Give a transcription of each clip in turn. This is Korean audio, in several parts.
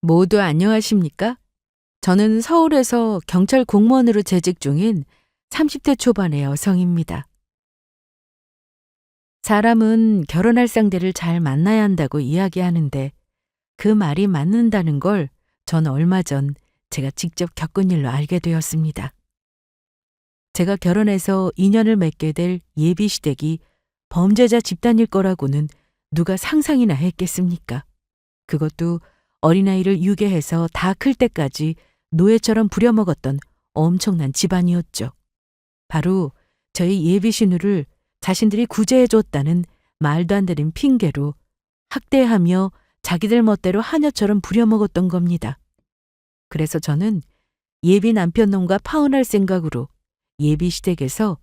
모두 안녕하십니까? 저는 서울에서 경찰 공무원으로 재직 중인 30대 초반의 여성입니다. 사람은 결혼할 상대를 잘 만나야 한다고 이야기하는데 그 말이 맞는다는 걸 전 얼마 전 제가 직접 겪은 일로 알게 되었습니다. 제가 결혼해서 인연을 맺게 될 예비 시댁이 범죄자 집단일 거라고는 누가 상상이나 했겠습니까? 그것도 어린아이를 유괴해서 다 클 때까지 노예처럼 부려먹었던 엄청난 집안이었죠. 바로 저희 예비 신우를 자신들이 구제해줬다는 말도 안 되는 핑계로 학대하며 자기들 멋대로 하녀처럼 부려먹었던 겁니다. 그래서 저는 예비 남편놈과 파혼할 생각으로 예비 시댁에서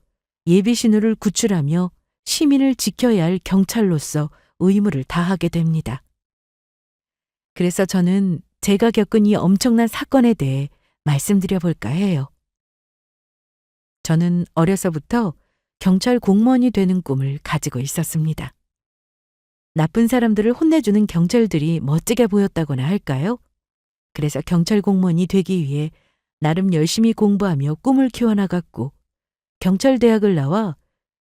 예비 신우를 구출하며 시민을 지켜야 할 경찰로서 의무를 다하게 됩니다. 그래서 저는 제가 겪은 이 엄청난 사건에 대해 말씀드려 볼까 해요. 저는 어려서부터 경찰 공무원이 되는 꿈을 가지고 있었습니다. 나쁜 사람들을 혼내주는 경찰들이 멋지게 보였다거나 할까요? 그래서 경찰 공무원이 되기 위해 나름 열심히 공부하며 꿈을 키워나갔고 경찰대학을 나와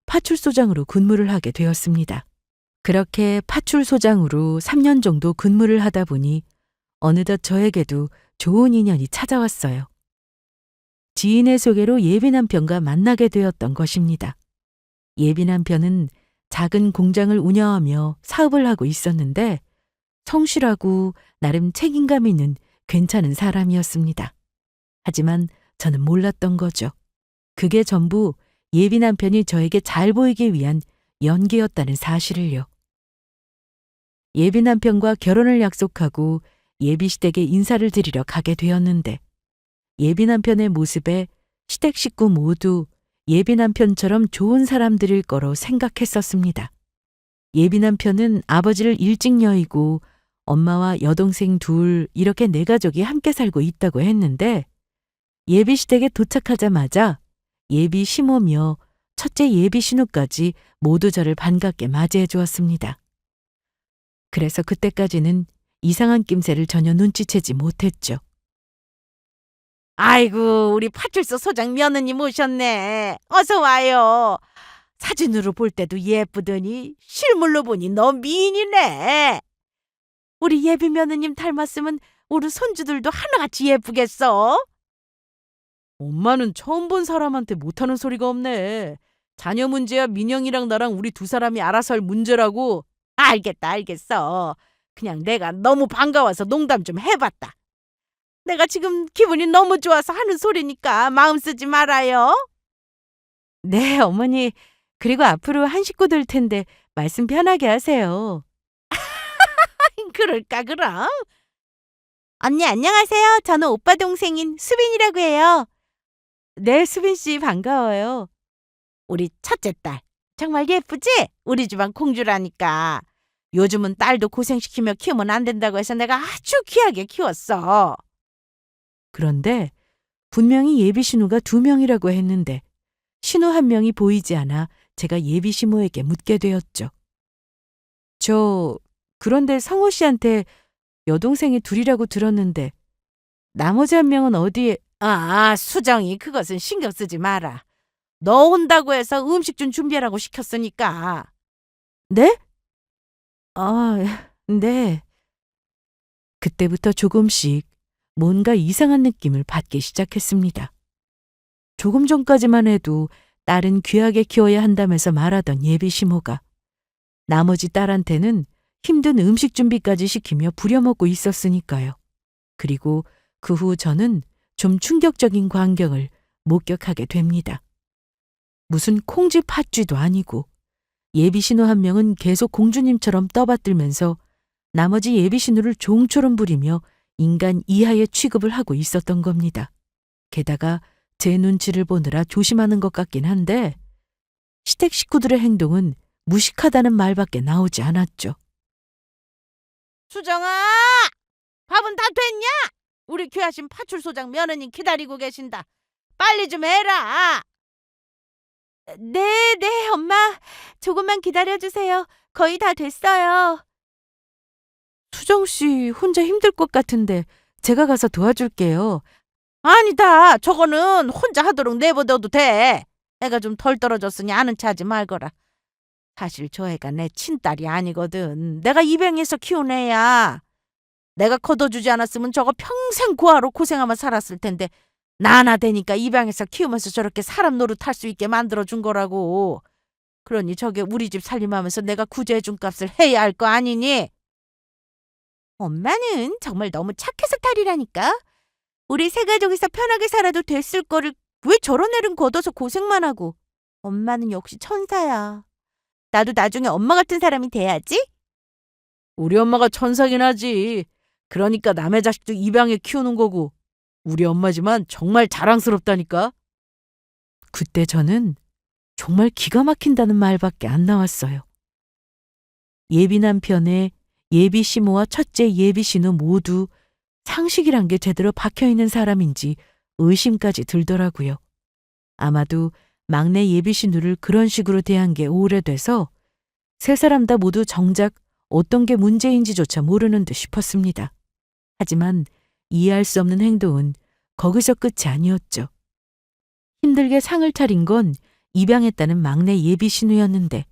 파출소장으로 근무를 하게 되었습니다. 그렇게 파출소장으로 3년 정도 근무를 하다 보니 어느덧 저에게도 좋은 인연이 찾아왔어요. 지인의 소개로 예비 남편과 만나게 되었던 것입니다. 예비 남편은 작은 공장을 운영하며 사업을 하고 있었는데 성실하고 나름 책임감 있는 괜찮은 사람이었습니다. 하지만 저는 몰랐던 거죠. 그게 전부 예비 남편이 저에게 잘 보이기 위한 연기였다는 사실을요. 예비 남편과 결혼을 약속하고 예비 시댁에 인사를 드리러 가게 되었는데 예비 남편의 모습에 시댁 식구 모두 예비 남편처럼 좋은 사람들일 거로 생각했었습니다. 예비 남편은 아버지를 일찍 여의고 엄마와 여동생 둘 이렇게 네 가족이 함께 살고 있다고 했는데 예비 시댁에 도착하자마자 예비 시모며 첫째 예비 신우까지 모두 저를 반갑게 맞이해 주었습니다. 그래서 그때까지는 이상한 낌새를 전혀 눈치채지 못했죠. 아이고, 우리 파출소 소장 며느님 오셨네. 어서 와요. 사진으로 볼 때도 예쁘더니 실물로 보니 너 미인이네. 우리 예비 며느님 닮았으면 우리 손주들도 하나같이 예쁘겠어. 엄마는 처음 본 사람한테 못하는 소리가 없네. 자녀 문제야 민영이랑 나랑 우리 두 사람이 알아서 할 문제라고. 알겠다, 알겠어. 그냥 내가 너무 반가워서 농담 좀 해봤다. 내가 지금 기분이 너무 좋아서 하는 소리니까 마음 쓰지 말아요. 네, 어머니. 그리고 앞으로 한 식구 될 텐데 말씀 편하게 하세요. 그럴까 그럼? 언니 안녕하세요. 저는 오빠 동생인 수빈이라고 해요. 네, 수빈 씨 반가워요. 우리 첫째 딸 정말 예쁘지? 우리 집안 공주라니까. 요즘은 딸도 고생시키며 키우면 안 된다고 해서 내가 아주 귀하게 키웠어. 그런데 분명히 예비 신우가 2명이라고 했는데 신우 1명이 보이지 않아 제가 예비 시모에게 묻게 되었죠. 그런데 성호 씨한테 여동생이 2이라고 들었는데 나머지 1명은 어디에... 수정이 그것은 신경 쓰지 마라. 너 온다고 해서 음식 좀 준비하라고 시켰으니까. 네? 네. 그때부터 조금씩 뭔가 이상한 느낌을 받기 시작했습니다. 조금 전까지만 해도 딸은 귀하게 키워야 한다면서 말하던 예비 시모가 나머지 딸한테는 힘든 음식 준비까지 시키며 부려먹고 있었으니까요. 그리고 그 후 저는 좀 충격적인 광경을 목격하게 됩니다. 무슨 콩쥐 팥쥐도 아니고 예비 신우 1명은 계속 공주님처럼 떠받들면서 나머지 예비 신우를 종처럼 부리며 인간 이하의 취급을 하고 있었던 겁니다. 게다가 제 눈치를 보느라 조심하는 것 같긴 한데 시댁 식구들의 행동은 무식하다는 말밖에 나오지 않았죠. 수정아! 밥은 다 됐냐? 우리 귀하신 파출소장 며느님 기다리고 계신다. 빨리 좀 해라. 네, 네, 엄마. 조금만 기다려주세요. 거의 다 됐어요. 수정 씨 혼자 힘들 것 같은데 제가 가서 도와줄게요. 아니다. 저거는 혼자 하도록 내버려도 돼. 애가 좀 덜 떨어졌으니 아는 체 하지 말거라. 사실 저 애가 내 친딸이 아니거든. 내가 입양해서 키운 애야. 내가 거둬주지 않았으면 저거 평생 고아로 고생하며 살았을 텐데 나나 되니까 입양해서 키우면서 저렇게 사람 노릇할 수 있게 만들어준 거라고. 그러니 저게 우리 집 살림하면서 내가 구제해준 값을 해야 할 거 아니니? 엄마는 정말 너무 착해서 탈이라니까. 우리 세 가족이서 편하게 살아도 됐을 거를 왜 저런 애를 걷어서 고생만 하고. 엄마는 역시 천사야. 나도 나중에 엄마 같은 사람이 돼야지. 우리 엄마가 천사긴 하지. 그러니까 남의 자식도 입양해 키우는 거고. 우리 엄마지만 정말 자랑스럽다니까. 그때 저는 정말 기가 막힌다는 말밖에 안 나왔어요. 예비 남편의 예비 시모와 첫째 예비 신우 모두 상식이란 게 제대로 박혀있는 사람인지 의심까지 들더라고요. 아마도 막내 예비 신우를 그런 식으로 대한 게 오래돼서 세 사람 다 모두 정작 어떤 게 문제인지조차 모르는 듯 싶었습니다. 하지만 이해할 수 없는 행동은 거기서 끝이 아니었죠. 힘들게 상을 차린 건 입양했다는 막내 예비 신우였는데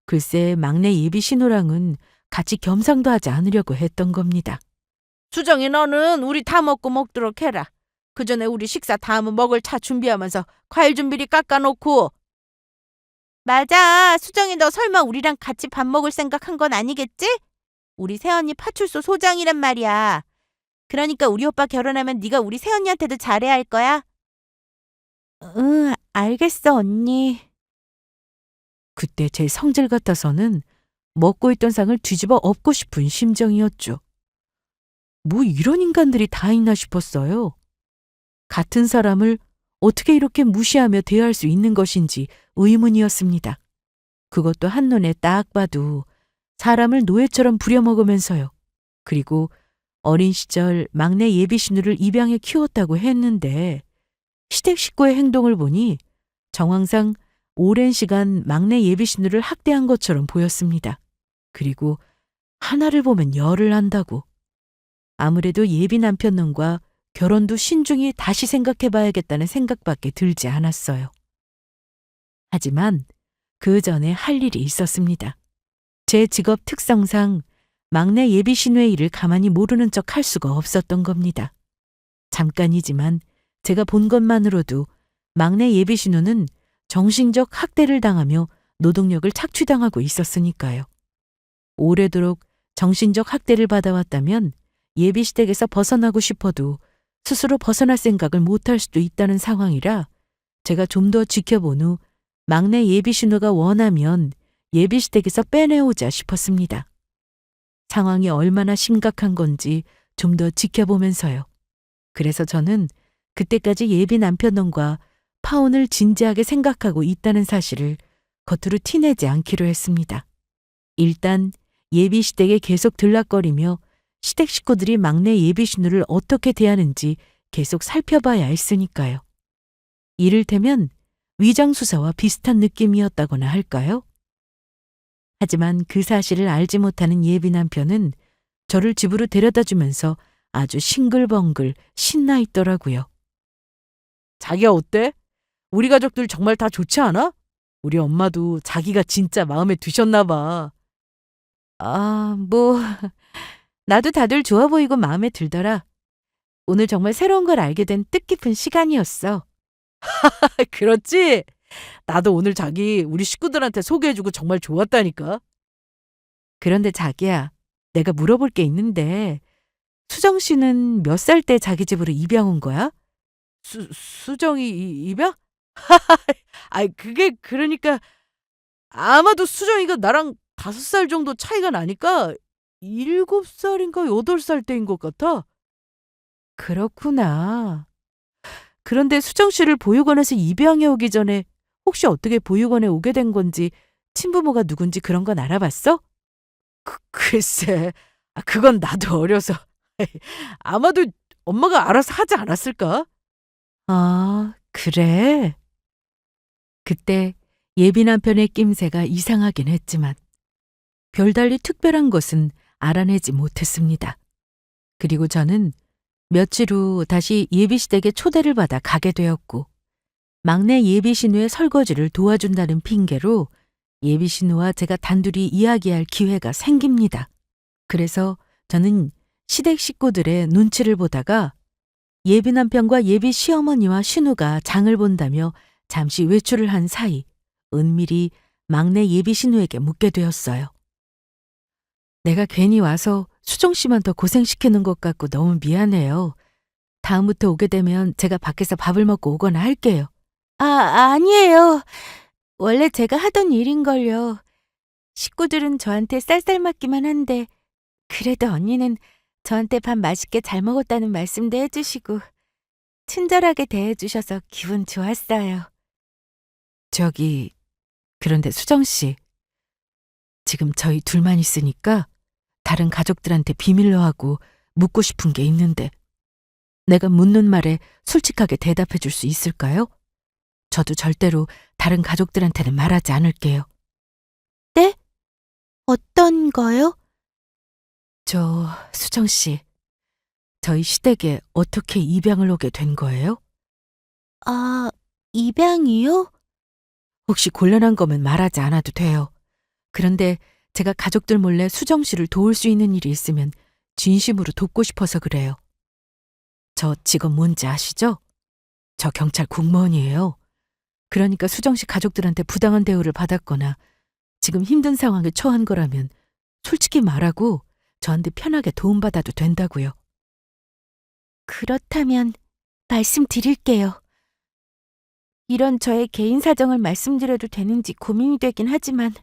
글쎄 막내 예비 신우랑은 같이 겸상도 하지 않으려고 했던 겁니다. 수정이 너는 우리 다 먹고 먹도록 해라. 그 전에 우리 식사 다음은 먹을 차 준비하면서 과일 좀 미리 깎아놓고. 맞아. 수정이 너 설마 우리랑 같이 밥 먹을 생각한 건 아니겠지? 우리 새언니 파출소 소장이란 말이야. 그러니까 우리 오빠 결혼하면 네가 우리 새언니한테도 잘해야 할 거야. 응, 알겠어, 언니. 그때 제 성질 같아서는 먹고 있던 상을 뒤집어 엎고 싶은 심정이었죠. 뭐 이런 인간들이 다 있나 싶었어요. 같은 사람을 어떻게 이렇게 무시하며 대할 수 있는 것인지 의문이었습니다. 그것도 한눈에 딱 봐도 사람을 노예처럼 부려먹으면서요. 그리고 어린 시절 막내 예비 신우를 입양해 키웠다고 했는데 시댁 식구의 행동을 보니 정황상 오랜 시간 막내 예비 신우를 학대한 것처럼 보였습니다. 그리고 하나를 보면 열을 안다고. 아무래도 예비 남편놈과 결혼도 신중히 다시 생각해봐야겠다는 생각밖에 들지 않았어요. 하지만 그 전에 할 일이 있었습니다. 제 직업 특성상 막내 예비 신우의 일을 가만히 모르는 척 할 수가 없었던 겁니다. 잠깐이지만 제가 본 것만으로도 막내 예비 신우는 정신적 학대를 당하며 노동력을 착취당하고 있었으니까요. 오래도록 정신적 학대를 받아왔다면 예비 시댁에서 벗어나고 싶어도 스스로 벗어날 생각을 못할 수도 있다는 상황이라 제가 좀 더 지켜본 후 막내 예비 신우가 원하면 예비 시댁에서 빼내오자 싶었습니다. 상황이 얼마나 심각한 건지 좀 더 지켜보면서요. 그래서 저는 그때까지 예비 남편놈과 파혼을 진지하게 생각하고 있다는 사실을 겉으로 티내지 않기로 했습니다. 일단 예비 시댁에 계속 들락거리며 시댁 식구들이 막내 예비 신우를 어떻게 대하는지 계속 살펴봐야 했으니까요. 이를테면 위장수사와 비슷한 느낌이었다거나 할까요? 하지만 그 사실을 알지 못하는 예비 남편은 저를 집으로 데려다 주면서 아주 싱글벙글 신나 있더라고요. 자기야 어때? 우리 가족들 정말 다 좋지 않아? 우리 엄마도 자기가 진짜 마음에 드셨나 봐. 나도 다들 좋아 보이고 마음에 들더라. 오늘 정말 새로운 걸 알게 된 뜻깊은 시간이었어. 그렇지? 나도 오늘 자기 우리 식구들한테 소개해주고 정말 좋았다니까. 그런데 자기야, 내가 물어볼 게 있는데 수정 씨는 몇 살 때 자기 집으로 입양 온 거야? 수정이 입양? 그게 그러니까 아마도 수정이가 나랑 5살 정도 차이가 나니까 7살인가 8살 때인 것 같아. 그렇구나. 그런데 수정 씨를 보육원에서 입양해 오기 전에 혹시 어떻게 보육원에 오게 된 건지 친부모가 누군지 그런 건 알아봤어? 글쎄, 그건 나도 어려서. 아마도 엄마가 알아서 하지 않았을까? 아, 그래? 그때 예비 남편의 낌새가 이상하긴 했지만 별달리 특별한 것은 알아내지 못했습니다. 그리고 저는 며칠 후 다시 예비시댁에 초대를 받아 가게 되었고, 막내 예비신우의 설거지를 도와준다는 핑계로 예비신우와 제가 단둘이 이야기할 기회가 생깁니다. 그래서 저는 시댁 식구들의 눈치를 보다가 예비 남편과 예비 시어머니와 신우가 장을 본다며 잠시 외출을 한 사이 은밀히 막내 예비 신우에게 묻게 되었어요. 내가 괜히 와서 수정 씨만 더 고생시키는 것 같고 너무 미안해요. 다음부터 오게 되면 제가 밖에서 밥을 먹고 오거나 할게요. 아니에요. 원래 제가 하던 일인걸요. 식구들은 저한테 쌀쌀 맞기만 한데 그래도 언니는 저한테 밥 맛있게 잘 먹었다는 말씀도 해주시고 친절하게 대해주셔서 기분 좋았어요. 그런데 수정 씨, 지금 저희 둘만 있으니까 다른 가족들한테 비밀로 하고 묻고 싶은 게 있는데 내가 묻는 말에 솔직하게 대답해 줄 수 있을까요? 저도 절대로 다른 가족들한테는 말하지 않을게요. 네? 어떤 거요? 수정 씨, 저희 시댁에 어떻게 입양을 오게 된 거예요? 아, 입양이요? 혹시 곤란한 거면 말하지 않아도 돼요. 그런데 제가 가족들 몰래 수정 씨를 도울 수 있는 일이 있으면 진심으로 돕고 싶어서 그래요. 저 직업 뭔지 아시죠? 저 경찰 공무원이에요. 그러니까 수정 씨 가족들한테 부당한 대우를 받았거나 지금 힘든 상황에 처한 거라면 솔직히 말하고 저한테 편하게 도움받아도 된다고요. 그렇다면 말씀드릴게요. 이런 저의 개인 사정을 말씀드려도 되는지 고민이 되긴 하지만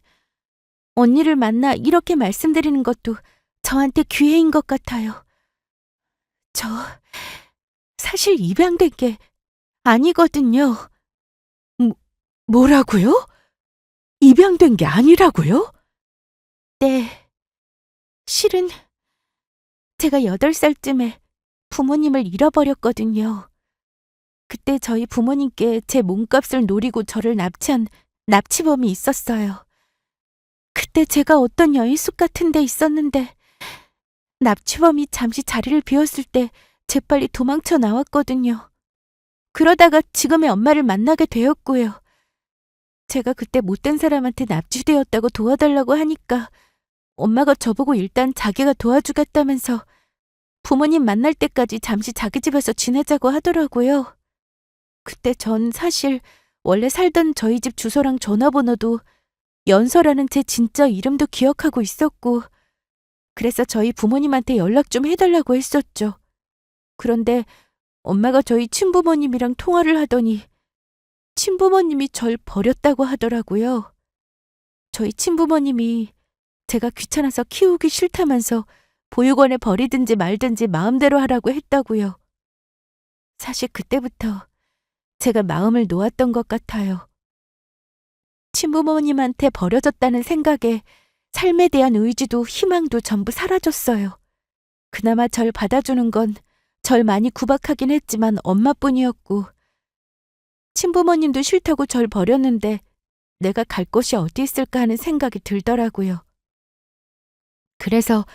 언니를 만나 이렇게 말씀드리는 것도 저한테 기회인 것 같아요. 저 사실 입양된 게 아니거든요. 뭐라고요? 입양된 게 아니라고요? 네. 실은 제가 8살쯤에 부모님을 잃어버렸거든요. 그때 저희 부모님께 제 몸값을 노리고 저를 납치한 납치범이 있었어요. 그때 제가 어떤 여인숙 같은 데 있었는데 납치범이 잠시 자리를 비웠을 때 재빨리 도망쳐 나왔거든요. 그러다가 지금의 엄마를 만나게 되었고요. 제가 그때 못된 사람한테 납치되었다고 도와달라고 하니까 엄마가 저보고 일단 자기가 도와주겠다면서 부모님 만날 때까지 잠시 자기 집에서 지내자고 하더라고요. 그때 전 사실 원래 살던 저희 집 주소랑 전화번호도 연서라는 제 진짜 이름도 기억하고 있었고 그래서 저희 부모님한테 연락 좀 해달라고 했었죠. 그런데 엄마가 저희 친부모님이랑 통화를 하더니 친부모님이 절 버렸다고 하더라고요. 저희 친부모님이 제가 귀찮아서 키우기 싫다면서 보육원에 버리든지 말든지 마음대로 하라고 했다고요. 사실 그때부터 제가 마음을 놓았던 것 같아요. 친부모님한테 버려졌다는 생각에 삶에 대한 의지도 희망도 전부 사라졌어요. 그나마 절 받아주는 건 절 많이 구박하긴 했지만 엄마뿐이었고 친부모님도 싫다고 절 버렸는데 내가 갈 곳이 어디 있을까 하는 생각이 들더라고요. 그래서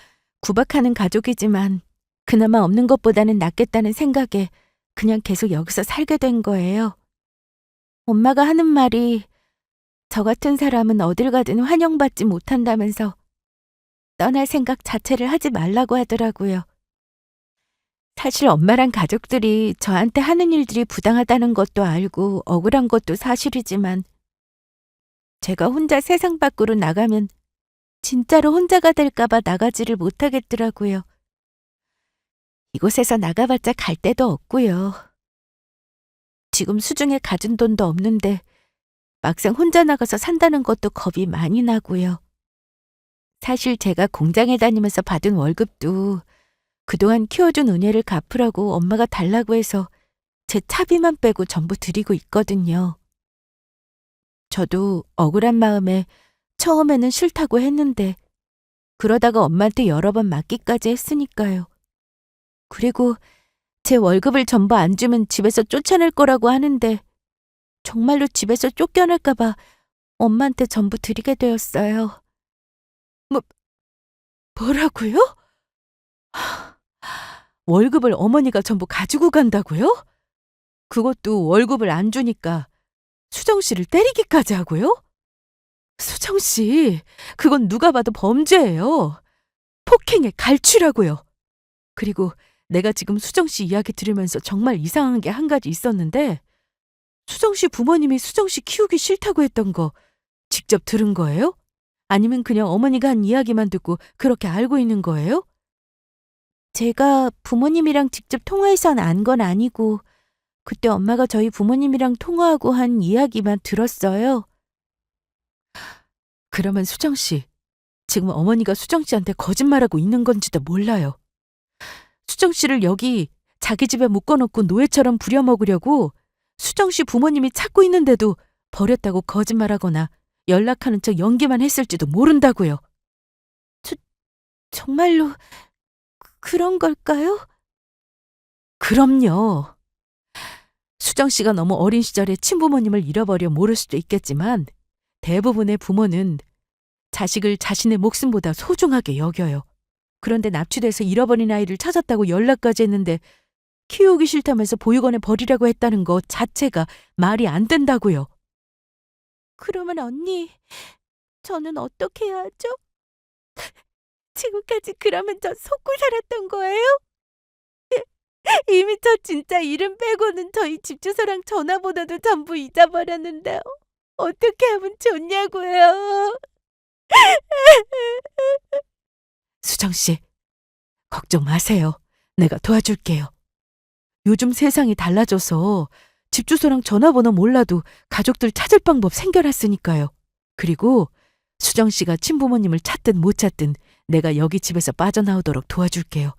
구박하는 가족이지만 그나마 없는 것보다는 낫겠다는 생각에 그냥 계속 여기서 살게 된 거예요. 엄마가 하는 말이 저 같은 사람은 어딜 가든 환영받지 못한다면서 떠날 생각 자체를 하지 말라고 하더라고요. 사실 엄마랑 가족들이 저한테 하는 일들이 부당하다는 것도 알고 억울한 것도 사실이지만 제가 혼자 세상 밖으로 나가면 진짜로 혼자가 될까봐 나가지를 못하겠더라고요. 이곳에서 나가봤자 갈 데도 없고요. 지금 수중에 가진 돈도 없는데 막상 혼자 나가서 산다는 것도 겁이 많이 나고요. 사실 제가 공장에 다니면서 받은 월급도 그동안 키워준 은혜를 갚으라고 엄마가 달라고 해서 제 차비만 빼고 전부 드리고 있거든요. 저도 억울한 마음에 처음에는 싫다고 했는데 그러다가 엄마한테 여러 번 맞기까지 했으니까요. 그리고 제 월급을 전부 안 주면 집에서 쫓아낼 거라고 하는데 정말로 집에서 쫓겨날까 봐 엄마한테 전부 드리게 되었어요. 뭐라고요? 월급을 어머니가 전부 가지고 간다고요? 그것도 월급을 안 주니까 수정 씨를 때리기까지 하고요? 수정 씨, 그건 누가 봐도 범죄예요. 폭행의 갈취라고요. 그리고 내가 지금 수정 씨 이야기 들으면서 정말 이상한 게 한 가지 있었는데, 수정 씨 부모님이 수정 씨 키우기 싫다고 했던 거 직접 들은 거예요? 아니면 그냥 어머니가 한 이야기만 듣고 그렇게 알고 있는 거예요? 제가 부모님이랑 직접 통화해서 안 건 아니고, 그때 엄마가 저희 부모님이랑 통화하고 한 이야기만 들었어요. 그러면 수정 씨, 지금 어머니가 수정 씨한테 거짓말하고 있는 건지도 몰라요. 수정 씨를 여기 자기 집에 묶어놓고 노예처럼 부려먹으려고 수정 씨 부모님이 찾고 있는데도 버렸다고 거짓말하거나 연락하는 척 연기만 했을지도 모른다고요. 정말로 그런 걸까요? 그럼요. 수정 씨가 너무 어린 시절에 친부모님을 잃어버려 모를 수도 있겠지만 대부분의 부모는 자식을 자신의 목숨보다 소중하게 여겨요. 그런데 납치돼서 잃어버린 아이를 찾았다고 연락까지 했는데 키우기 싫다면서 보육원에 버리라고 했다는 것 자체가 말이 안 된다고요. 그러면 언니, 저는 어떻게 해야 하죠? 지금까지 그러면 저 속고 살았던 거예요? 이미 저 진짜 이름 빼고는 저희 집 주소랑 전화번호도 전부 잊어버렸는데요. 어떻게 하면 좋냐고요? 수정 씨, 걱정 마세요. 내가 도와줄게요. 요즘 세상이 달라져서 집 주소랑 전화번호 몰라도 가족들 찾을 방법 생겨났으니까요. 그리고 수정 씨가 친부모님을 찾든 못 찾든 내가 여기 집에서 빠져나오도록 도와줄게요.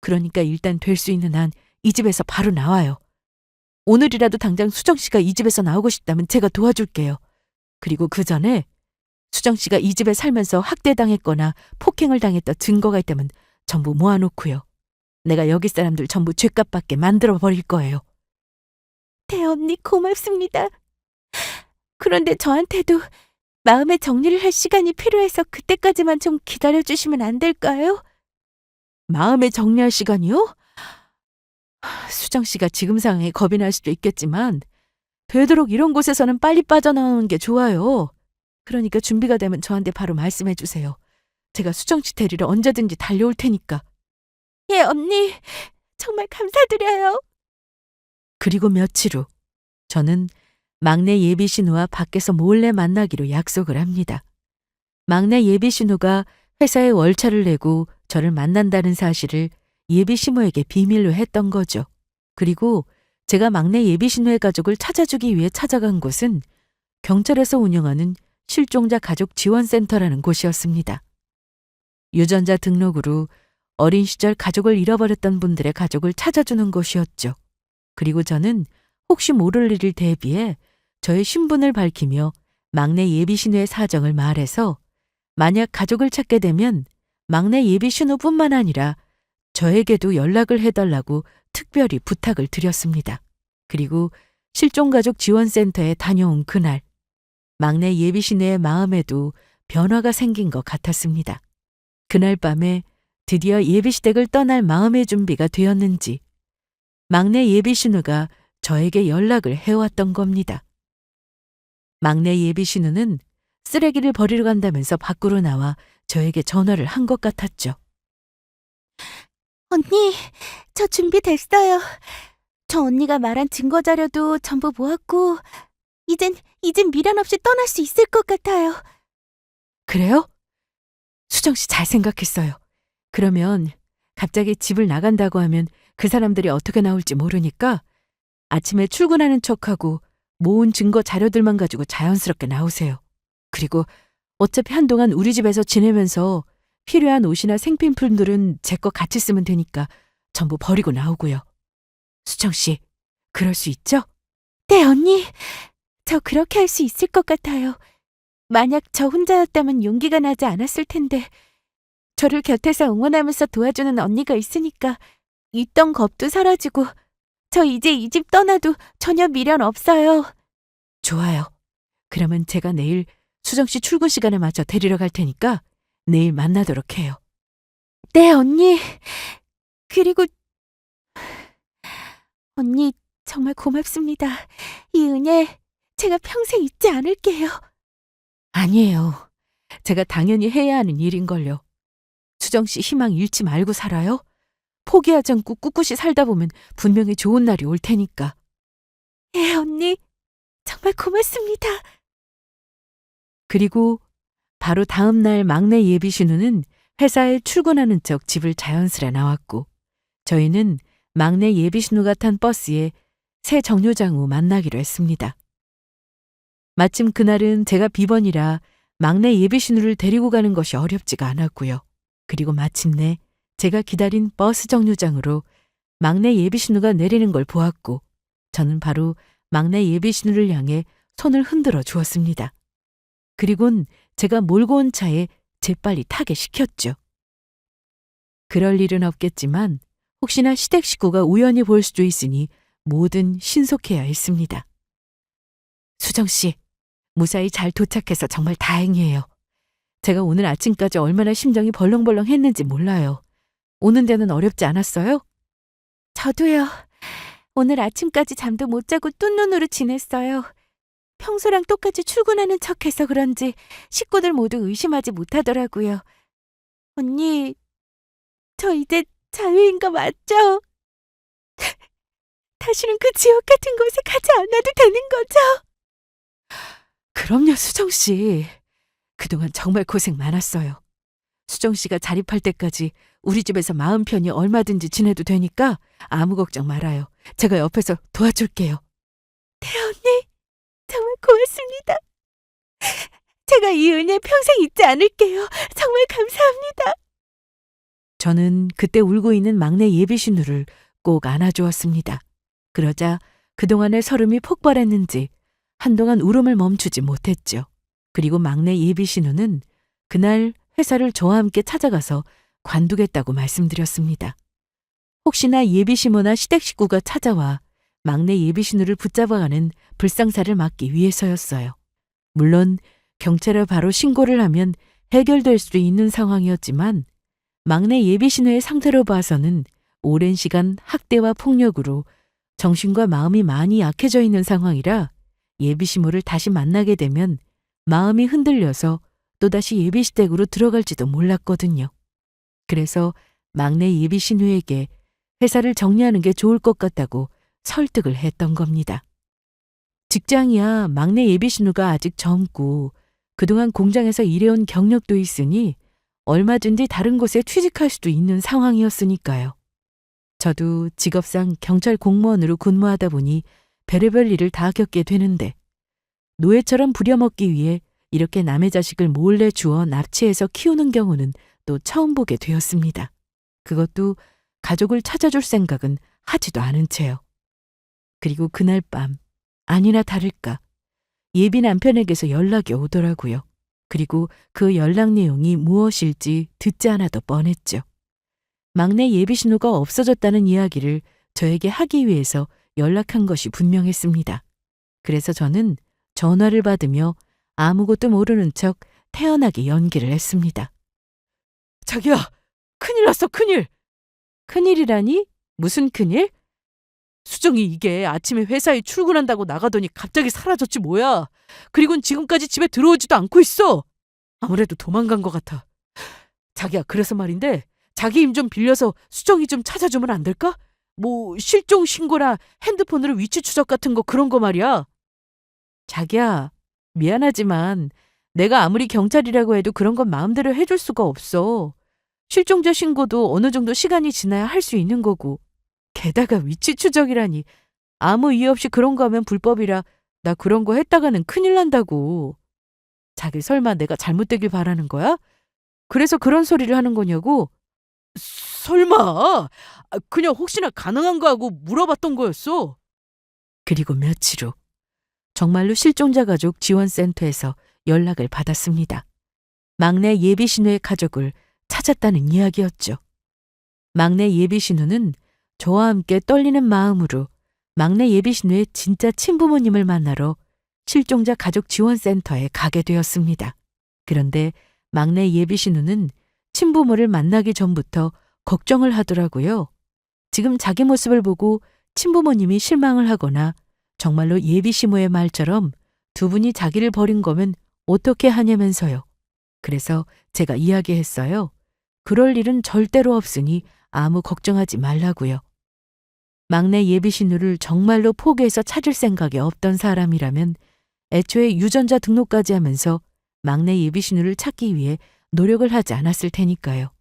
그러니까 일단 될 수 있는 한 이 집에서 바로 나와요. 오늘이라도 당장 수정 씨가 이 집에서 나오고 싶다면 제가 도와줄게요. 그리고 그 전에 수정 씨가 이 집에 살면서 학대당했거나 폭행을 당했던 증거가 있다면 전부 모아놓고요. 내가 여기 사람들 전부 죗값 받게 만들어 버릴 거예요. 대언니 고맙습니다. 그런데 저한테도 마음의 정리를 할 시간이 필요해서 그때까지만 좀 기다려주시면 안 될까요? 마음의 정리할 시간이요? 수정 씨가 지금 상황에 겁이 날 수도 있겠지만 되도록 이런 곳에서는 빨리 빠져나오는 게 좋아요. 그러니까 준비가 되면 저한테 바로 말씀해 주세요. 제가 수정 씨 데리러 언제든지 달려올 테니까. 예, 언니. 정말 감사드려요. 그리고 며칠 후 저는 막내 예비 신우와 밖에서 몰래 만나기로 약속을 합니다. 막내 예비 신우가 회사에 월차를 내고 저를 만난다는 사실을 예비 신우에게 비밀로 했던 거죠. 그리고 제가 막내 예비 신우의 가족을 찾아주기 위해 찾아간 곳은 경찰에서 운영하는 실종자 가족 지원센터라는 곳이었습니다. 유전자 등록으로 어린 시절 가족을 잃어버렸던 분들의 가족을 찾아주는 곳이었죠. 그리고 저는 혹시 모를 일을 대비해 저의 신분을 밝히며 막내 예비 신우의 사정을 말해서 만약 가족을 찾게 되면 막내 예비 신우뿐만 아니라 저에게도 연락을 해달라고 특별히 부탁을 드렸습니다. 그리고 실종가족 지원센터에 다녀온 그날, 막내 예비 신우의 마음에도 변화가 생긴 것 같았습니다. 그날 밤에 드디어 예비시댁을 떠날 마음의 준비가 되었는지 막내 예비 신우가 저에게 연락을 해왔던 겁니다. 막내 예비 신우는 쓰레기를 버리러 간다면서 밖으로 나와 저에게 전화를 한 것 같았죠. 언니, 저 준비됐어요. 저 언니가 말한 증거 자료도 전부 모았고 이젠 미련 없이 떠날 수 있을 것 같아요. 그래요? 수정 씨 잘 생각했어요. 그러면 갑자기 집을 나간다고 하면 그 사람들이 어떻게 나올지 모르니까 아침에 출근하는 척하고 모은 증거 자료들만 가지고 자연스럽게 나오세요. 그리고 어차피 한동안 우리 집에서 지내면서 필요한 옷이나 생필품들은 제 거 같이 쓰면 되니까 전부 버리고 나오고요. 수정 씨, 그럴 수 있죠? 네, 언니. 저 그렇게 할 수 있을 것 같아요. 만약 저 혼자였다면 용기가 나지 않았을 텐데 저를 곁에서 응원하면서 도와주는 언니가 있으니까 있던 겁도 사라지고 저 이제 이 집 떠나도 전혀 미련 없어요. 좋아요. 그러면 제가 내일 수정 씨 출근 시간에 맞춰 데리러 갈 테니까 내일 만나도록 해요. 네, 언니. 그리고 언니 정말 고맙습니다. 이 은혜 제가 평생 잊지 않을게요. 아니에요. 제가 당연히 해야 하는 일인걸요. 수정 씨 희망 잃지 말고 살아요. 포기하지 않고 꿋꿋이 살다 보면 분명히 좋은 날이 올 테니까. 예, 언니. 정말 고맙습니다. 그리고 바로 다음 날 막내 예비 신우는 회사에 출근하는 척 집을 자연스레 나왔고, 저희는 막내 예비 신우가 탄 버스에 새 정류장 후 만나기로 했습니다. 마침 그날은 제가 비번이라 막내 예비 신우를 데리고 가는 것이 어렵지가 않았고요. 그리고 마침내 제가 기다린 버스 정류장으로 막내 예비 신우가 내리는 걸 보았고, 저는 바로 막내 예비 신우를 향해 손을 흔들어 주었습니다. 그리곤 제가 몰고 온 차에 재빨리 타게 시켰죠. 그럴 일은 없겠지만 혹시나 시댁 식구가 우연히 볼 수도 있으니 뭐든 신속해야 했습니다. 수정 씨, 무사히 잘 도착해서 정말 다행이에요. 제가 오늘 아침까지 얼마나 심정이 벌렁벌렁 했는지 몰라요. 오는 데는 어렵지 않았어요? 저도요. 오늘 아침까지 잠도 못 자고 뜬 눈으로 지냈어요. 평소랑 똑같이 출근하는 척해서 그런지 식구들 모두 의심하지 못하더라고요. 언니, 저 이제 자유인 거 맞죠? 다시는 그 지옥 같은 곳에 가지 않아도 되는 거죠? 그럼요, 수정 씨. 그동안 정말 고생 많았어요. 수정 씨가 자립할 때까지 우리 집에서 마음 편히 얼마든지 지내도 되니까 아무 걱정 말아요. 제가 옆에서 도와줄게요. 네, 언니. 정말 고맙습니다. 제가 이 은혜 평생 잊지 않을게요. 정말 감사합니다. 저는 그때 울고 있는 막내 예비 신우를 꼭 안아주었습니다. 그러자 그동안의 설움이 폭발했는지 한동안 울음을 멈추지 못했죠. 그리고 막내 예비 신우는 그날 회사를 저와 함께 찾아가서 관두겠다고 말씀드렸습니다. 혹시나 예비 시모나 시댁 식구가 찾아와 막내 예비 신우를 붙잡아가는 불상사를 막기 위해서였어요. 물론 경찰에 바로 신고를 하면 해결될 수도 있는 상황이었지만 막내 예비 신우의 상태로 봐서는 오랜 시간 학대와 폭력으로 정신과 마음이 많이 약해져 있는 상황이라 예비 시모를 다시 만나게 되면 마음이 흔들려서 또다시 예비 시댁으로 들어갈지도 몰랐거든요. 그래서 막내 예비 신우에게 회사를 정리하는 게 좋을 것 같다고 설득을 했던 겁니다. 직장이야 막내 예비 신우가 아직 젊고 그동안 공장에서 일해온 경력도 있으니 얼마든지 다른 곳에 취직할 수도 있는 상황이었으니까요. 저도 직업상 경찰 공무원으로 근무하다 보니 별의별 일을 다 겪게 되는데 노예처럼 부려먹기 위해 이렇게 남의 자식을 몰래 주워 납치해서 키우는 경우는 또 처음 보게 되었습니다. 그것도 가족을 찾아줄 생각은 하지도 않은 채요. 그리고 그날 밤 아니나 다를까 예비 남편에게서 연락이 오더라고요. 그리고 그 연락 내용이 무엇일지 듣지 않아도 뻔했죠. 막내 예비 신우가 없어졌다는 이야기를 저에게 하기 위해서 연락한 것이 분명했습니다. 그래서 저는 전화를 받으며 아무것도 모르는 척 태연하게 연기를 했습니다. 자기야, 큰일 났어, 큰일! 큰일이라니? 무슨 큰일? 수정이 이게 아침에 회사에 출근한다고 나가더니 갑자기 사라졌지 뭐야. 그리고는 지금까지 집에 들어오지도 않고 있어. 아무래도 도망간 것 같아. 자기야, 그래서 말인데 자기 힘 좀 빌려서 수정이 좀 찾아주면 안 될까? 뭐 실종 신고나 핸드폰으로 위치 추적 같은 거 그런 거 말이야. 자기야, 미안하지만 내가 아무리 경찰이라고 해도 그런 건 마음대로 해줄 수가 없어. 실종자 신고도 어느 정도 시간이 지나야 할 수 있는 거고. 게다가 위치 추적이라니. 아무 이유 없이 그런 거 하면 불법이라 나 그런 거 했다가는 큰일 난다고. 자기 설마 내가 잘못되길 바라는 거야? 그래서 그런 소리를 하는 거냐고? 설마. 그냥 혹시나 가능한 거 하고 물어봤던 거였어. 그리고 며칠 후 정말로 실종자 가족 지원센터에서 연락을 받았습니다. 막내 예비 신우의 가족을 찾았다는 이야기였죠. 막내 예비 신우는 저와 함께 떨리는 마음으로 막내 예비 신우의 진짜 친부모님을 만나러 실종자 가족 지원센터에 가게 되었습니다. 그런데 막내 예비 신우는 친부모를 만나기 전부터 걱정을 하더라고요. 지금 자기 모습을 보고 친부모님이 실망을 하거나 정말로 예비 시모의 말처럼 두 분이 자기를 버린 거면 어떻게 하냐면서요. 그래서 제가 이야기했어요. 그럴 일은 절대로 없으니 아무 걱정하지 말라고요. 막내 예비 신우를 정말로 포기해서 찾을 생각이 없던 사람이라면 애초에 유전자 등록까지 하면서 막내 예비 신우를 찾기 위해 노력을 하지 않았을 테니까요.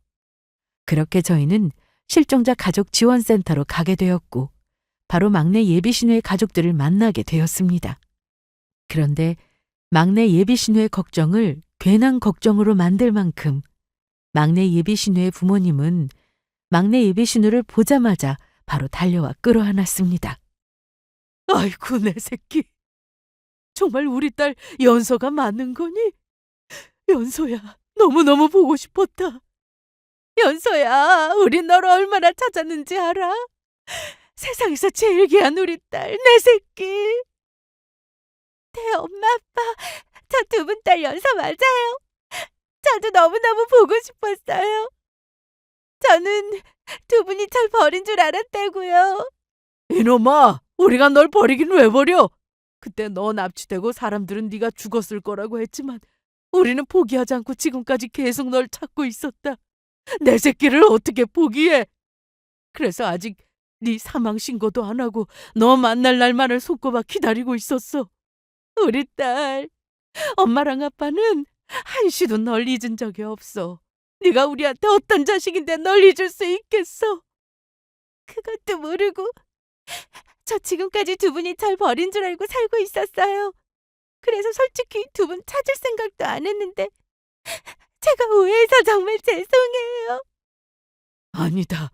그렇게 저희는 실종자 가족 지원센터로 가게 되었고 바로 막내 예비 신우의 가족들을 만나게 되었습니다. 그런데 막내 예비 신우의 걱정을 괜한 걱정으로 만들 만큼 막내 예비 신우의 부모님은 막내 예비 신우를 보자마자 바로 달려와 끌어안았습니다. 아이고 내 새끼. 정말 우리 딸 연서가 맞는 거니? 연서야, 너무너무 보고 싶었다. 연서야, 우리 너를 얼마나 찾았는지 알아? 세상에서 제일 귀한 우리 딸, 내 새끼. 네, 엄마, 아빠, 저 두 분 딸 연서 맞아요. 저도 너무너무 보고 싶었어요. 저는 두 분이 절 버린 줄 알았다고요. 이놈아, 우리가 널 버리긴 왜 버려? 그때 너 납치되고 사람들은 네가 죽었을 거라고 했지만 우리는 포기하지 않고 지금까지 계속 널 찾고 있었다. 내 새끼를 어떻게 포기해? 그래서 아직 네 사망 신고도 안 하고 너 만날 날만을 손꼽아 기다리고 있었어. 우리 딸, 엄마랑 아빠는 한시도 널 잊은 적이 없어. 네가 우리한테 어떤 자식인데 널 잊을 수 있겠어? 그것도 모르고 저 지금까지 두 분이 절 버린 줄 알고 살고 있었어요. 그래서 솔직히 두 분 찾을 생각도 안 했는데 제가 오해해서 정말 죄송해요. 아니다.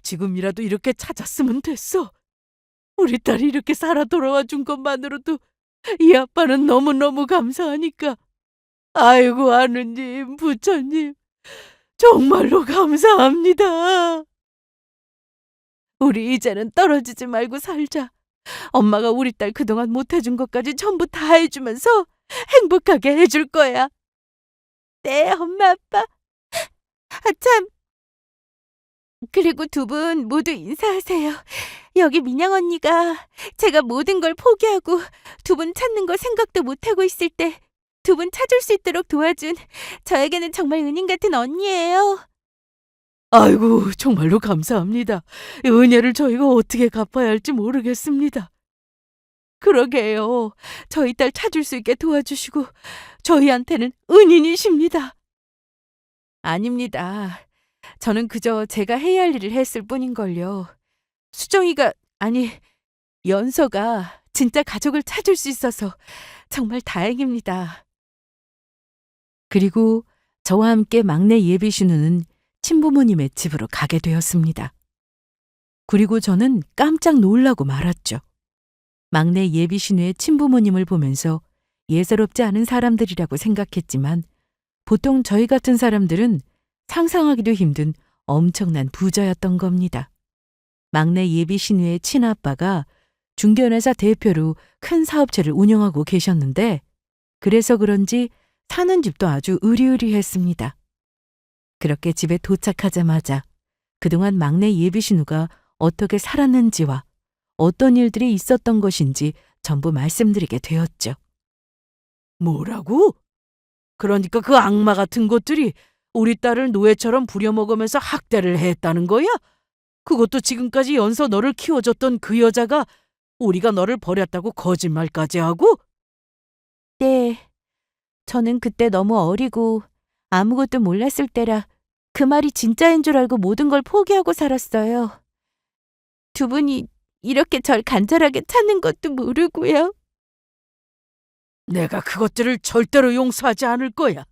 지금이라도 이렇게 찾았으면 됐어. 우리 딸이 이렇게 살아 돌아와 준 것만으로도 이 아빠는 너무너무 감사하니까. 아이고 아느님, 부처님, 정말로 감사합니다. 우리 이제는 떨어지지 말고 살자. 엄마가 우리 딸 그동안 못해준 것까지 전부 다 해주면서 행복하게 해줄 거야. 네, 엄마, 아빠. 참. 그리고 두 분 모두 인사하세요. 여기 민영 언니가 제가 모든 걸 포기하고 두 분 찾는 거 생각도 못하고 있을 때 두 분 찾을 수 있도록 도와준 저에게는 정말 은인 같은 언니예요. 아이고, 정말로 감사합니다. 은혜를 저희가 어떻게 갚아야 할지 모르겠습니다. 그러게요. 저희 딸 찾을 수 있게 도와주시고 저희한테는 은인이십니다. 아닙니다. 저는 그저 제가 해야 할 일을 했을 뿐인걸요. 수정이가, 아니, 연서가 진짜 가족을 찾을 수 있어서 정말 다행입니다. 그리고 저와 함께 막내 예비 신우는 친부모님의 집으로 가게 되었습니다. 그리고 저는 깜짝 놀라고 말았죠. 막내 예비 신우의 친부모님을 보면서 예사롭지 않은 사람들이라고 생각했지만 보통 저희 같은 사람들은 상상하기도 힘든 엄청난 부자였던 겁니다. 막내 예비 신우의 친아빠가 중견회사 대표로 큰 사업체를 운영하고 계셨는데 그래서 그런지 사는 집도 아주 으리으리했습니다. 그렇게 집에 도착하자마자 그동안 막내 예비 신우가 어떻게 살았는지와 어떤 일들이 있었던 것인지 전부 말씀드리게 되었죠. 뭐라고? 그러니까 그 악마 같은 것들이 우리 딸을 노예처럼 부려먹으면서 학대를 했다는 거야? 그것도 지금까지 연서 너를 키워줬던 그 여자가 우리가 너를 버렸다고 거짓말까지 하고? 네. 저는 그때 너무 어리고 아무것도 몰랐을 때라 그 말이 진짜인 줄 알고 모든 걸 포기하고 살았어요. 두 분이 이렇게 절 간절하게 찾는 것도 모르고요. 내가 그것들을 절대로 용서하지 않을 거야.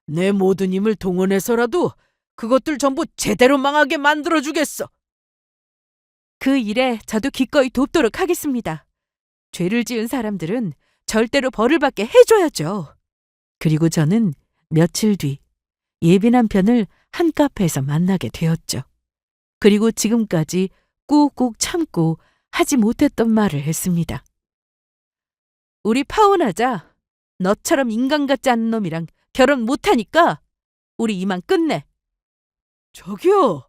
내 모든 힘을 동원해서라도 그것들 전부 제대로 망하게 만들어주겠어. 그 일에 저도 기꺼이 돕도록 하겠습니다. 죄를 지은 사람들은 절대로 벌을 받게 해줘야죠. 그리고 저는 며칠 뒤 예비 남편을 한 카페에서 만나게 되었죠. 그리고 지금까지 꾹꾹 참고 하지 못했던 말을 했습니다. 우리 파혼하자. 너처럼 인간 같지 않은 놈이랑 결혼 못하니까 우리 이만 끝내. 저기요,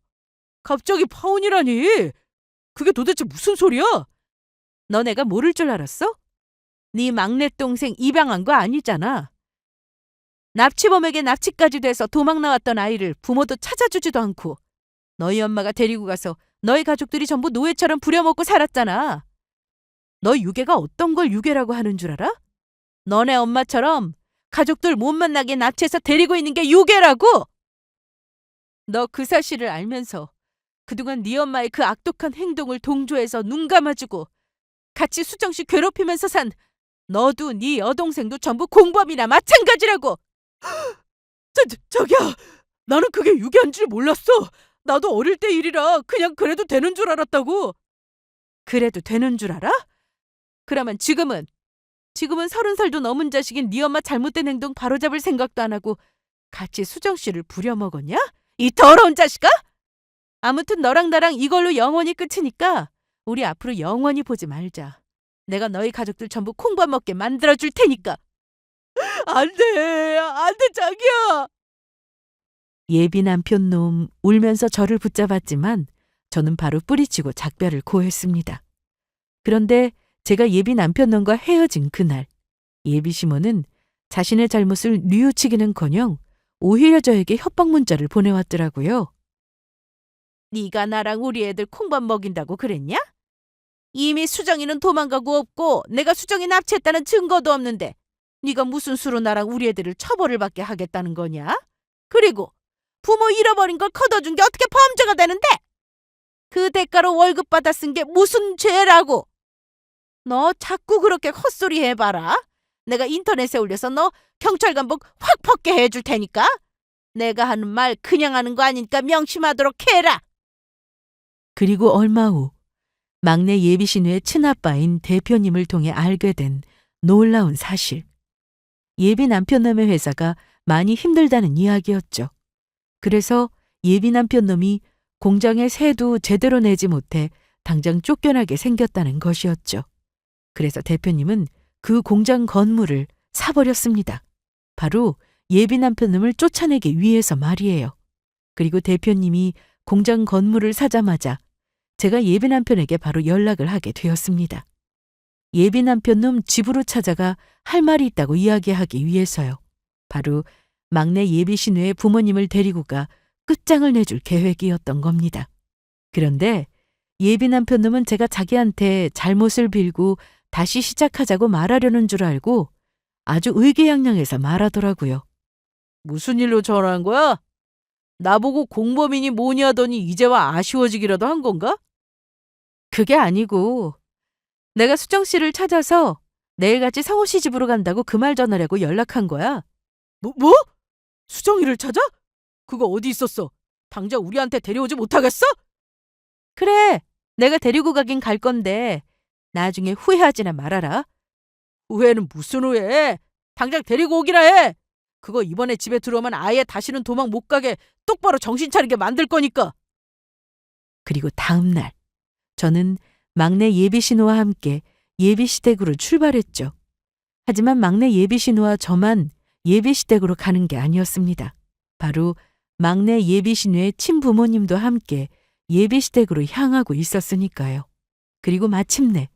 갑자기 파혼이라니. 그게 도대체 무슨 소리야? 너 내가 모를 줄 알았어? 네 막내 동생 입양한 거 아니잖아. 납치범에게 납치까지 돼서 도망 나왔던 아이를 부모도 찾아주지도 않고 너희 엄마가 데리고 가서 너희 가족들이 전부 노예처럼 부려먹고 살았잖아. 너 유괴가 어떤 걸 유괴라고 하는 줄 알아? 너네 엄마처럼 가족들 못 만나게 납치해서 데리고 있는 게 유괴라고! 너 그 사실을 알면서 그동안 네 엄마의 그 악독한 행동을 동조해서 눈 감아주고 같이 수정씨 괴롭히면서 산 너도 네 여동생도 전부 공범이나 마찬가지라고! 저기야! 나는 그게 유괴한 줄 몰랐어! 나도 어릴 때 일이라 그냥 그래도 되는 줄 알았다고! 그래도 되는 줄 알아? 그러면 지금은 30살도 넘은 자식인 네 엄마 잘못된 행동 바로잡을 생각도 안 하고 같이 수정씨를 부려먹었냐? 이 더러운 자식아! 아무튼 너랑 나랑 이걸로 영원히 끝이니까 우리 앞으로 영원히 보지 말자. 내가 너희 가족들 전부 콩밥 먹게 만들어줄 테니까. 안 돼, 안 돼, 자기야. 예비 남편 놈 울면서 저를 붙잡았지만 저는 바로 뿌리치고 작별을 고했습니다. 그런데 제가 예비 남편 놈과 헤어진 그날 예비 시모는 자신의 잘못을 뉘우치기는커녕 오히려 저에게 협박 문자를 보내왔더라고요. 네가 나랑 우리 애들 콩밥 먹인다고 그랬냐? 이미 수정이는 도망가고 없고 내가 수정이 납치했다는 증거도 없는데 네가 무슨 수로 나랑 우리 애들을 처벌을 받게 하겠다는 거냐? 그리고 부모 잃어버린 걸 거둬준 게 어떻게 범죄가 되는데? 그 대가로 월급 받아 쓴 게 무슨 죄라고? 너 자꾸 그렇게 헛소리 해봐라. 내가 인터넷에 올려서 너 경찰관복 확 벗게 해줄 테니까. 내가 하는 말 그냥 하는 거 아니니까 명심하도록 해라. 그리고 얼마 후 막내 예비신우의 친아빠인 대표님을 통해 알게 된 놀라운 사실. 예비 남편놈의 회사가 많이 힘들다는 이야기였죠. 그래서 예비 남편놈이 공장의 세도 제대로 내지 못해 당장 쫓겨나게 생겼다는 것이었죠. 그래서 대표님은 그 공장 건물을 사버렸습니다. 바로 예비 남편놈을 쫓아내기 위해서 말이에요. 그리고 대표님이 공장 건물을 사자마자 제가 예비 남편에게 바로 연락을 하게 되었습니다. 예비 남편놈 집으로 찾아가 할 말이 있다고 이야기하기 위해서요. 바로 막내 예비 신우의 부모님을 데리고 가 끝장을 내줄 계획이었던 겁니다. 그런데 예비 남편놈은 제가 자기한테 잘못을 빌고 다시 시작하자고 말하려는 줄 알고 아주 의기양양해서 말하더라고요. 무슨 일로 전화한 거야? 나보고 공범이니 뭐니 하더니 이제와 아쉬워지기라도 한 건가? 그게 아니고 내가 수정 씨를 찾아서 내일같이 성호 씨 집으로 간다고 그 말 전하려고 연락한 거야. 뭐? 수정이를 찾아? 그거 어디 있었어? 당장 우리한테 데려오지 못하겠어? 그래, 내가 데리고 가긴 갈 건데 나중에 후회하지나 말아라. 후회는 무슨 후회? 당장 데리고 오기나 해. 그거 이번에 집에 들어오면 아예 다시는 도망 못 가게 똑바로 정신 차리게 만들 거니까. 그리고 다음 날 저는 막내 예비 신우와 함께 예비 시댁으로 출발했죠. 하지만 막내 예비 신우와 저만 예비 시댁으로 가는 게 아니었습니다. 바로 막내 예비 신우의 친부모님도 함께 예비 시댁으로 향하고 있었으니까요. 그리고 마침내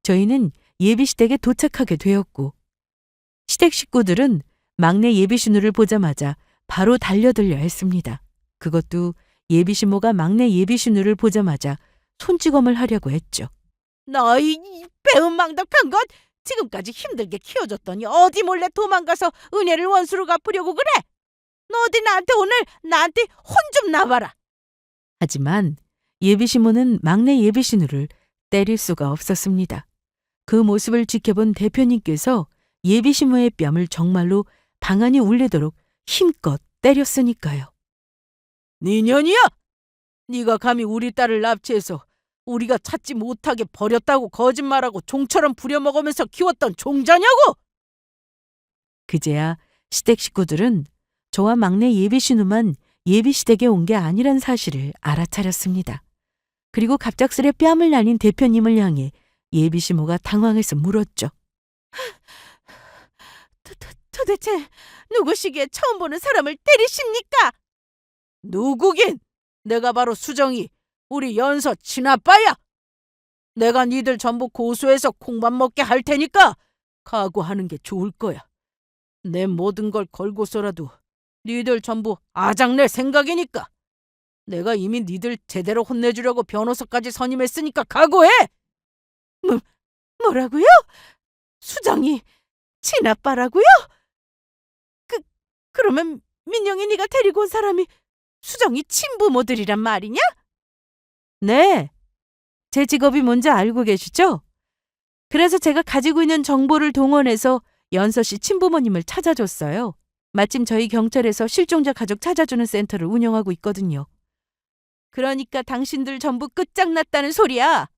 저희는 예비 시댁에 도착하게 되었고 시댁 식구들은 막내 예비 신우를 보자마자 바로 달려들려 했습니다. 그것도 예비 신모가 막내 예비 신우를 보자마자 손찌검을 하려고 했죠. 너희 배은망덕한 것! 지금까지 힘들게 키워줬더니 어디 몰래 도망가서 은혜를 원수로 갚으려고 그래? 너 어디 나한테 혼 좀 나봐라. 하지만 예비 신모는 막내 예비 신우를 때릴 수가 없었습니다. 그 모습을 지켜본 대표님께서 예비 신모의 뺨을 정말로 방안이 울리도록 힘껏 때렸으니까요. 네 년이야? 네가 감히 우리 딸을 납치해서 우리가 찾지 못하게 버렸다고 거짓말하고 종처럼 부려먹으면서 키웠던 종자냐고? 그제야 시댁 식구들은 저와 막내 예비 신우만 예비 시댁에 온 게 아니란 사실을 알아차렸습니다. 그리고 갑작스레 뺨을 날린 대표님을 향해 예비 시모가 당황해서 물었죠. 도대체 누구시기에 처음 보는 사람을 때리십니까? 누구긴 내가 바로 수정이, 우리 연서 친아빠야. 내가 니들 전부 고소해서 콩밥 먹게 할 테니까 각오하는 게 좋을 거야. 내 모든 걸 걸고서라도 니들 전부 아작낼 생각이니까. 내가 이미 니들 제대로 혼내주려고 변호사까지 선임했으니까 각오해! 뭐라고요? 수정이 친아빠라고요? 그러면 민영이 네가 데리고 온 사람이 수정이 친부모들이란 말이냐? 네. 제 직업이 뭔지 알고 계시죠? 그래서 제가 가지고 있는 정보를 동원해서 연서 씨 친부모님을 찾아줬어요. 마침 저희 경찰에서 실종자 가족 찾아주는 센터를 운영하고 있거든요. 그러니까 당신들 전부 끝장났다는 소리야.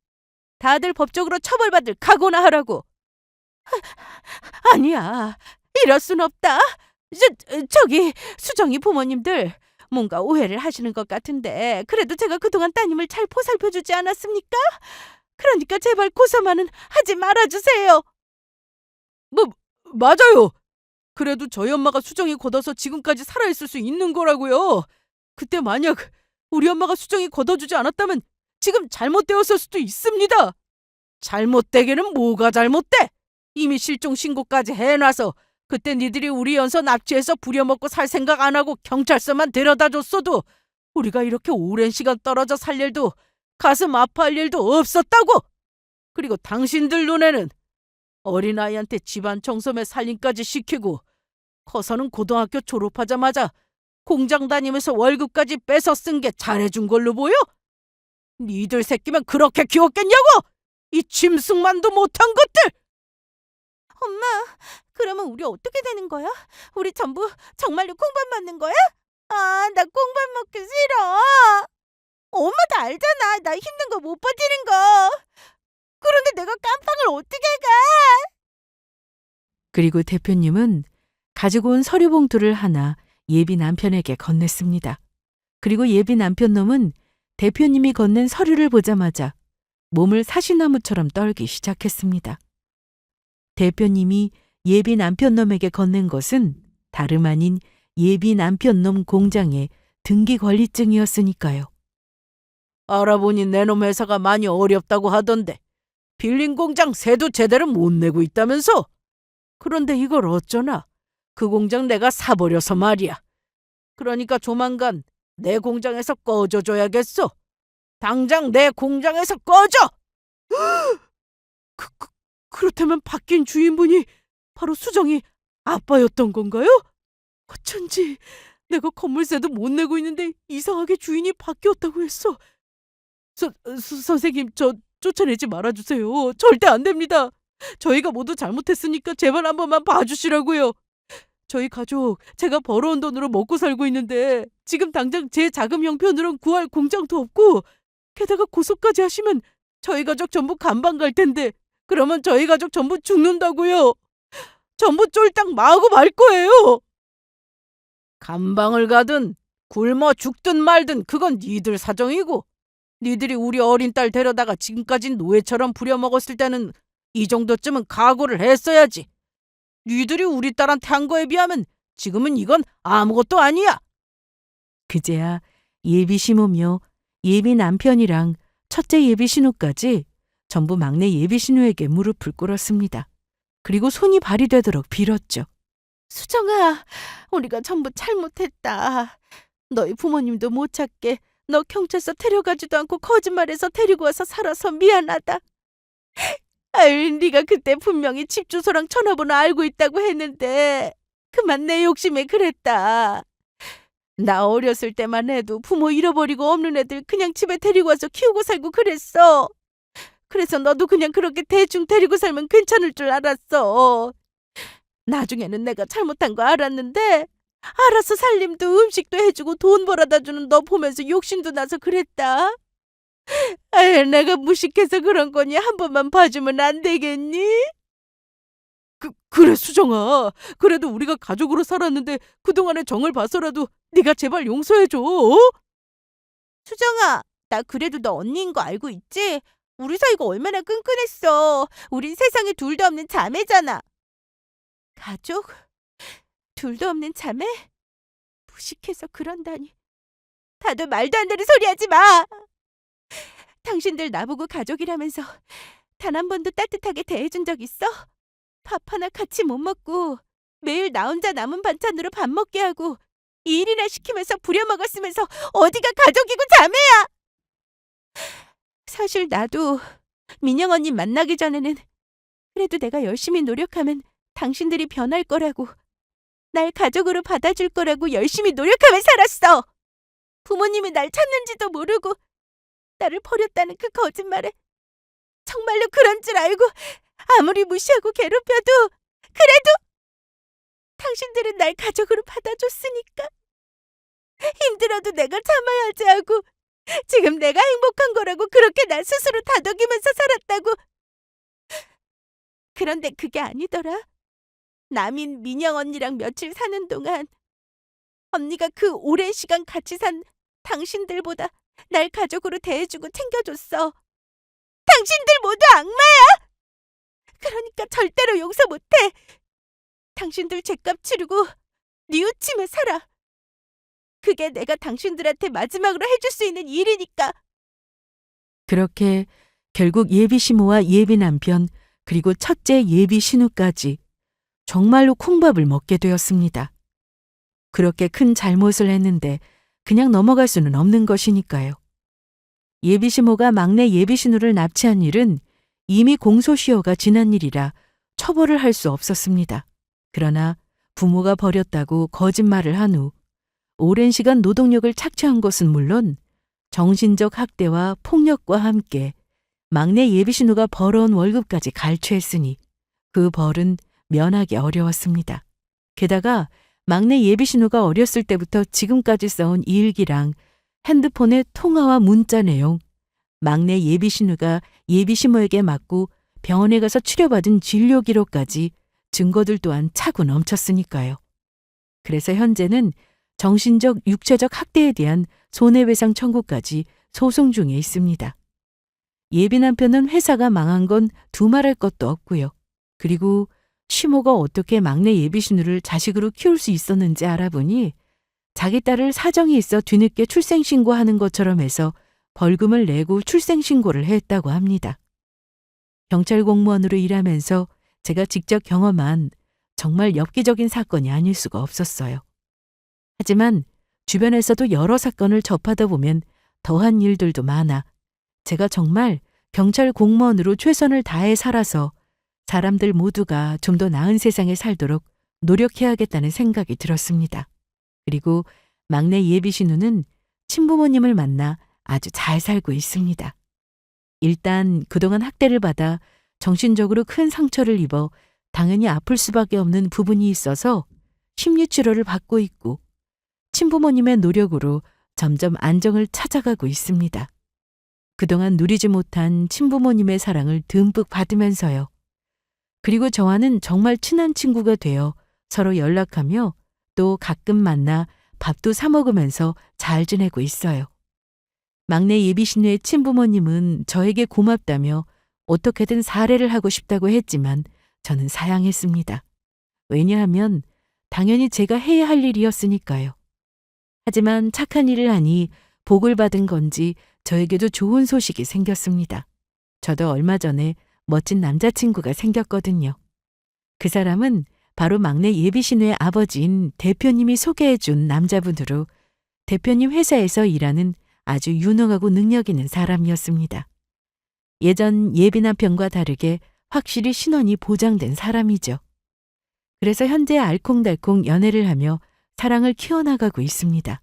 다들 법적으로 처벌받을 각오나 하라고. 아니야. 이럴 순 없다. 저기 수정이 부모님들 뭔가 오해를 하시는 것 같은데 그래도 제가 그동안 따님을 잘 보살펴주지 않았습니까? 그러니까 제발 고소만은 하지 말아주세요. 맞아요. 그래도 저희 엄마가 수정이 걷어서 지금까지 살아있을 수 있는 거라고요. 그때 만약 우리 엄마가 수정이 걷어주지 않았다면 지금 잘못되었을 수도 있습니다. 잘못되기는 뭐가 잘못돼? 이미 실종 신고까지 해놔서 그때 니들이 우리 연서 납치해서 부려먹고 살 생각 안 하고 경찰서만 데려다줬어도 우리가 이렇게 오랜 시간 떨어져 살 일도 가슴 아파할 일도 없었다고. 그리고 당신들 눈에는 어린아이한테 집안 청소매 살림까지 시키고 커서는 고등학교 졸업하자마자 공장 다니면서 월급까지 뺏어 쓴 게 잘해준 걸로 보여? 니들 새끼면 그렇게 키웠겠냐고! 이 짐승만도 못한 것들! 엄마, 그러면 우리 어떻게 되는 거야? 우리 전부 정말로 콩밥 맞는 거야? 아, 나 콩밥 먹기 싫어. 엄마도 알잖아. 나 힘든 거 못 버티는 거. 그런데 내가 깜빵을 어떻게 가? 그리고 대표님은 가지고 온 서류 봉투를 하나 예비 남편에게 건넸습니다. 그리고 예비 남편놈은 대표님이 건넨 서류를 보자마자 몸을 사시나무처럼 떨기 시작했습니다. 대표님이 예비 남편놈에게 건넨 것은 다름 아닌 예비 남편놈 공장의 등기 권리증이었으니까요. 알아보니 내놈 회사가 많이 어렵다고 하던데 빌린 공장 세도 제대로 못 내고 있다면서? 그런데 이걸 어쩌나? 그 공장 내가 사버려서 말이야. 그러니까 조만간 내 공장에서 꺼져줘야겠어. 당장 내 공장에서 꺼져! 그렇다면 바뀐 주인분이 바로 수정이 아빠였던 건가요? 어쩐지 내가 건물세도 못 내고 있는데 이상하게 주인이 바뀌었다고 했어. 선생님, 저 쫓아내지 말아주세요. 절대 안 됩니다. 저희가 모두 잘못했으니까 제발 한 번만 봐주시라고요. 저희 가족 제가 벌어온 돈으로 먹고 살고 있는데 지금 당장 제 자금 형편으론 구할 공장도 없고 게다가 고소까지 하시면 저희 가족 전부 감방 갈 텐데 그러면 저희 가족 전부 죽는다고요. 전부 쫄딱 마구 말 거예요. 감방을 가든 굶어 죽든 말든 그건 니들 사정이고 니들이 우리 어린 딸 데려다가 지금까진 노예처럼 부려먹었을 때는 이 정도쯤은 각오를 했어야지. 니들이 우리 딸한테 한 거에 비하면 지금은 이건 아무것도 아니야. 그제야 예비 시모며 예비 남편이랑 첫째 예비 신우까지 전부 막내 예비 신우에게 무릎을 꿇었습니다. 그리고 손이 발이 되도록 빌었죠. 수정아, 우리가 전부 잘못했다. 너희 부모님도 못 찾게 너 경찰서 데려가지도 않고 거짓말해서 데리고 와서 살아서 미안하다. 아유, 네가 그때 분명히 집 주소랑 전화번호 알고 있다고 했는데 그만 내 욕심에 그랬다. 나 어렸을 때만 해도 부모 잃어버리고 없는 애들 그냥 집에 데리고 와서 키우고 살고 그랬어. 그래서 너도 그냥 그렇게 대충 데리고 살면 괜찮을 줄 알았어. 나중에는 내가 잘못한 거 알았는데 알아서 살림도 음식도 해주고 돈 벌어다 주는 너 보면서 욕심도 나서 그랬다. 아유, 내가 무식해서 그런 거니 한 번만 봐주면 안 되겠니? 그래 수정아. 그래도 우리가 가족으로 살았는데 그동안의 정을 봐서라도 네가 제발 용서해줘. 수정아, 나 그래도 너 언니인 거 알고 있지? 우리 사이가 얼마나 끈끈했어. 우린 세상에 둘도 없는 자매잖아. 가족? 둘도 없는 자매? 무식해서 그런다니. 다들 말도 안 되는 소리 하지 마. 당신들 나보고 가족이라면서 단 한 번도 따뜻하게 대해준 적 있어? 밥 하나 같이 못 먹고 매일 나 혼자 남은 반찬으로 밥 먹게 하고 일이나 시키면서 부려먹었으면서 어디가 가족이고 자매야. 사실 나도 민영 언니 만나기 전에는 그래도 내가 열심히 노력하면 당신들이 변할 거라고, 날 가족으로 받아줄 거라고 열심히 노력하며 살았어. 부모님이 날 찾는지도 모르고 나를 버렸다는 그 거짓말에 정말로 그런 줄 알고 아무리 무시하고 괴롭혀도 그래도 당신들은 날 가족으로 받아줬으니까 힘들어도 내가 참아야지 하고 지금 내가 행복한 거라고 그렇게 나 스스로 다독이면서 살았다고. 그런데 그게 아니더라. 남인 민영 언니랑 며칠 사는 동안 언니가 그 오랜 시간 같이 산 당신들보다 날 가족으로 대해주고 챙겨줬어. 당신들 모두 악마야! 그러니까 절대로 용서 못해. 당신들 죗값 치르고 뉘우치며 살아. 그게 내가 당신들한테 마지막으로 해줄 수 있는 일이니까. 그렇게 결국 예비 시모와 예비 남편 그리고 첫째 예비 신우까지 정말로 콩밥을 먹게 되었습니다. 그렇게 큰 잘못을 했는데 그냥 넘어갈 수는 없는 것이니까요. 예비 시모가 막내 예비 신우를 납치한 일은 이미 공소시효가 지난 일이라 처벌을 할 수 없었습니다. 그러나 부모가 버렸다고 거짓말을 한 후 오랜 시간 노동력을 착취한 것은 물론 정신적 학대와 폭력과 함께 막내 예비 신우가 벌어온 월급까지 갈취했으니 그 벌은 면하기 어려웠습니다. 게다가 막내 예비 신우가 어렸을 때부터 지금까지 써온 일기랑 핸드폰의 통화와 문자 내용, 막내 예비 신우가 예비 시모에게 맞고 병원에 가서 치료받은 진료 기록까지 증거들 또한 차고 넘쳤으니까요. 그래서 현재는 정신적, 육체적 학대에 대한 손해배상 청구까지 소송 중에 있습니다. 예비 남편은 회사가 망한 건 두말할 것도 없고요. 그리고 시모가 어떻게 막내 예비 신우를 자식으로 키울 수 있었는지 알아보니 자기 딸을 사정이 있어 뒤늦게 출생신고하는 것처럼 해서 벌금을 내고 출생신고를 했다고 합니다. 경찰 공무원으로 일하면서 제가 직접 경험한 정말 엽기적인 사건이 아닐 수가 없었어요. 하지만 주변에서도 여러 사건을 접하다 보면 더한 일들도 많아 제가 정말 경찰 공무원으로 최선을 다해 살아서 사람들 모두가 좀 더 나은 세상에 살도록 노력해야겠다는 생각이 들었습니다. 그리고 막내 예비 신우는 친부모님을 만나 아주 잘 살고 있습니다. 일단 그동안 학대를 받아 정신적으로 큰 상처를 입어 당연히 아플 수밖에 없는 부분이 있어서 심리치료를 받고 있고 친부모님의 노력으로 점점 안정을 찾아가고 있습니다. 그동안 누리지 못한 친부모님의 사랑을 듬뿍 받으면서요. 그리고 저와는 정말 친한 친구가 되어 서로 연락하며 또 가끔 만나 밥도 사 먹으면서 잘 지내고 있어요. 막내 예비 신우의 친부모님은 저에게 고맙다며 어떻게든 살해를 하고 싶다고 했지만 저는 사양했습니다. 왜냐하면 당연히 제가 해야 할 일이었으니까요. 하지만 착한 일을 하니 복을 받은 건지 저에게도 좋은 소식이 생겼습니다. 저도 얼마 전에 멋진 남자친구가 생겼거든요. 그 사람은 바로 막내 예비 신우의 아버지인 대표님이 소개해준 남자분으로 대표님 회사에서 일하는 아주 유능하고 능력 있는 사람이었습니다. 예전 예비 남편과 다르게 확실히 신원이 보장된 사람이죠. 그래서 현재 알콩달콩 연애를 하며 사랑을 키워나가고 있습니다.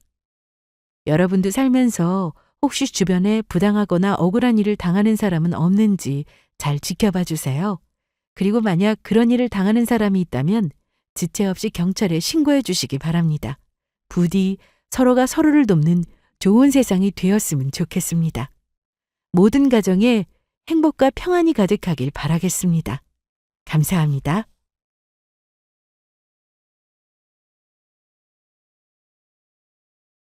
여러분도 살면서 혹시 주변에 부당하거나 억울한 일을 당하는 사람은 없는지 잘 지켜봐 주세요. 그리고 만약 그런 일을 당하는 사람이 있다면 지체 없이 경찰에 신고해 주시기 바랍니다. 부디 서로가 서로를 돕는 좋은 세상이 되었으면 좋겠습니다. 모든 가정에 행복과 평안이 가득하길 바라겠습니다. 감사합니다.